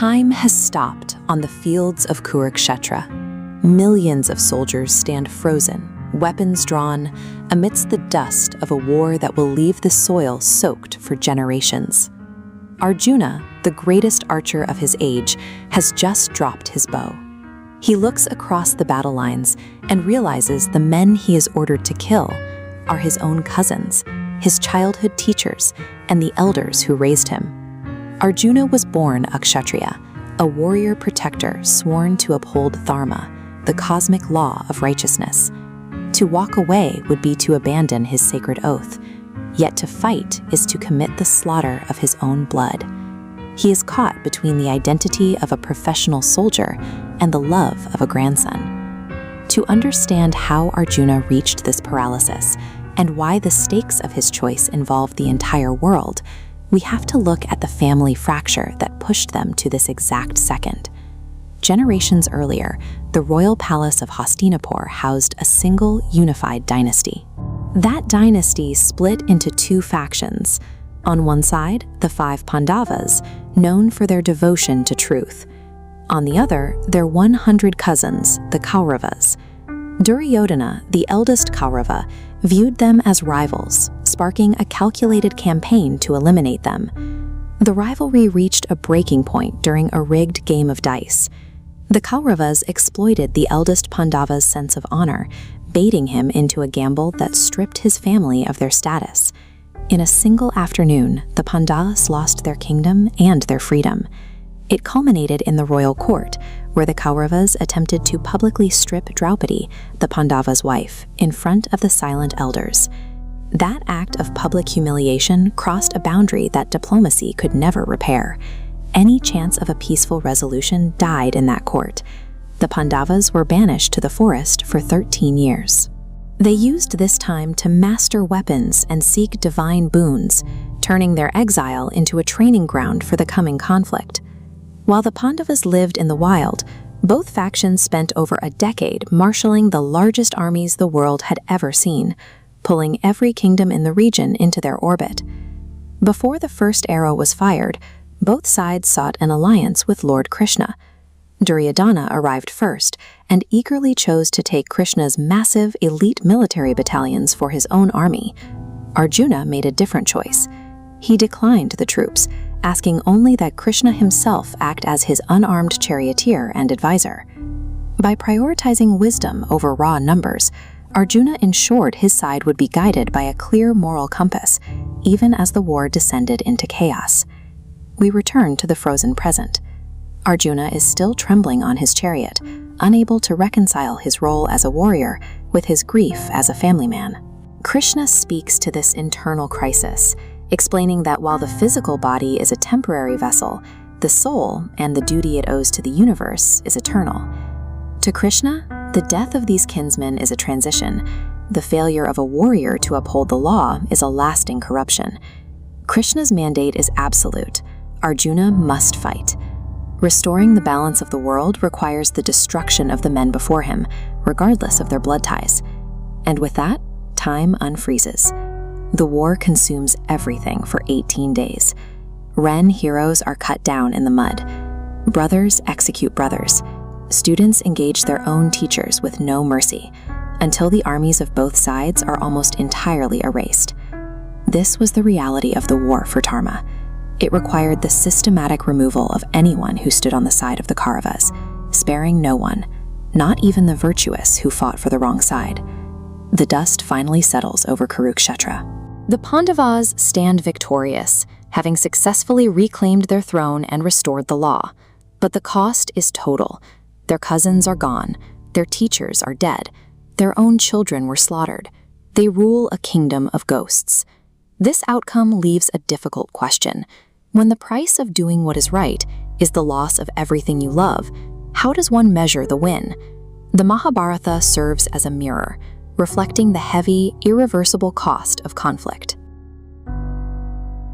Time has stopped on the fields of Kurukshetra. Millions of soldiers stand frozen, weapons drawn, amidst the dust of a war that will leave the soil soaked for generations. Arjuna, the greatest archer of his age, has just dropped his bow. He looks across the battle lines and realizes the men he is ordered to kill are his own cousins, his childhood teachers, and the elders who raised him. Arjuna was born a Kshatriya, a warrior protector sworn to uphold Dharma, the cosmic law of righteousness. To walk away would be to abandon his sacred oath, yet to fight is to commit the slaughter of his own blood. He is caught between the identity of a professional soldier and the love of a grandson. To understand how Arjuna reached this paralysis and why the stakes of his choice involved the entire world, we have to look at the family fracture that pushed them to this exact second. Generations earlier, the royal palace of Hastinapur housed a single unified dynasty. That dynasty split into two factions. On one side, the 5 Pandavas, known for their devotion to truth. On the other, their 100 cousins, the Kauravas. Duryodhana, the eldest Kaurava, viewed them as rivals, sparking a calculated campaign to eliminate them. The rivalry reached a breaking point during a rigged game of dice. The Kauravas exploited the eldest Pandava's sense of honor, baiting him into a gamble that stripped his family of their status. In a single afternoon, the Pandavas lost their kingdom and their freedom. It culminated in the royal court, where the Kauravas attempted to publicly strip Draupadi, the Pandava's wife, in front of the silent elders. That act of public humiliation crossed a boundary that diplomacy could never repair. Any chance of a peaceful resolution died in that court. The Pandavas were banished to the forest for 13 years. They used this time to master weapons and seek divine boons, turning their exile into a training ground for the coming conflict. While the Pandavas lived in the wild, both factions spent over a decade marshaling the largest armies the world had ever seen, pulling every kingdom in the region into their orbit. Before the first arrow was fired, both sides sought an alliance with Lord Krishna. Duryodhana arrived first and eagerly chose to take Krishna's massive elite military battalions for his own army. Arjuna made a different choice. He declined the troops, asking only that Krishna himself act as his unarmed charioteer and advisor. By prioritizing wisdom over raw numbers, Arjuna ensured his side would be guided by a clear moral compass, even as the war descended into chaos. We return to the frozen present. Arjuna is still trembling on his chariot, unable to reconcile his role as a warrior with his grief as a family man. Krishna speaks to this internal crisis, explaining that while the physical body is a temporary vessel, the soul and the duty it owes to the universe is eternal. To Krishna, the death of these kinsmen is a transition. The failure of a warrior to uphold the law is a lasting corruption. Krishna's mandate is absolute. Arjuna must fight. Restoring the balance of the world requires the destruction of the men before him, regardless of their blood ties. And with that, time unfreezes. The war consumes everything for 18 days. Ren heroes are cut down in the mud. Brothers execute brothers. Students engage their own teachers with no mercy, until the armies of both sides are almost entirely erased. This was the reality of the war for Dharma. It required the systematic removal of anyone who stood on the side of the Kauravas, sparing no one, not even the virtuous who fought for the wrong side. The dust finally settles over Kurukshetra. The Pandavas stand victorious, having successfully reclaimed their throne and restored the law. But the cost is total. Their cousins are gone, their teachers are dead, their own children were slaughtered. They rule a kingdom of ghosts. This outcome leaves a difficult question. When the price of doing what is right is the loss of everything you love, how does one measure the win? The Mahabharata serves as a mirror, reflecting the heavy, irreversible cost of conflict.